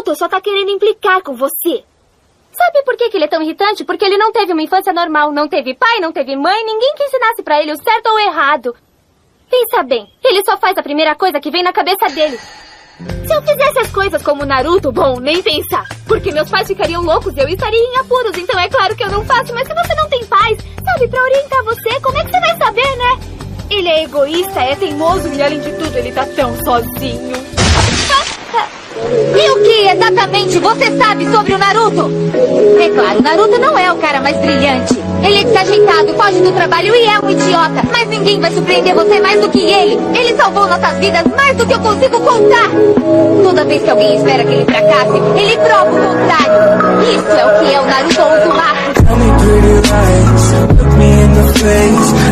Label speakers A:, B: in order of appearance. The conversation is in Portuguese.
A: Naruto só tá querendo implicar com você.
B: Sabe por que ele é tão irritante? Porque ele não teve uma infância normal, não teve pai, não teve mãe, ninguém que ensinasse pra ele o certo ou o errado. Pensa bem, ele só faz a primeira coisa que vem na cabeça dele.
A: Se eu fizesse as coisas como Naruto, bom, nem pensar. Porque meus pais ficariam loucos e eu estaria em apuros, então é claro que eu não faço. Mas se você não tem pais, sabe, pra orientar você, como é que você vai saber, né? Ele é egoísta, é teimoso e além de tudo ele tá tão sozinho.
B: E o que exatamente você sabe sobre o Naruto? É claro, o Naruto não é o cara mais brilhante. Ele é desajeitado, foge do trabalho e é um idiota. Mas ninguém vai surpreender você mais do que ele. Ele salvou nossas vidas mais do que eu consigo contar. Toda vez que alguém espera que ele fracasse, ele prova o contrário. Isso é o que é o Naruto Uzumaki.
C: Tell me pretty lies, look me in the face.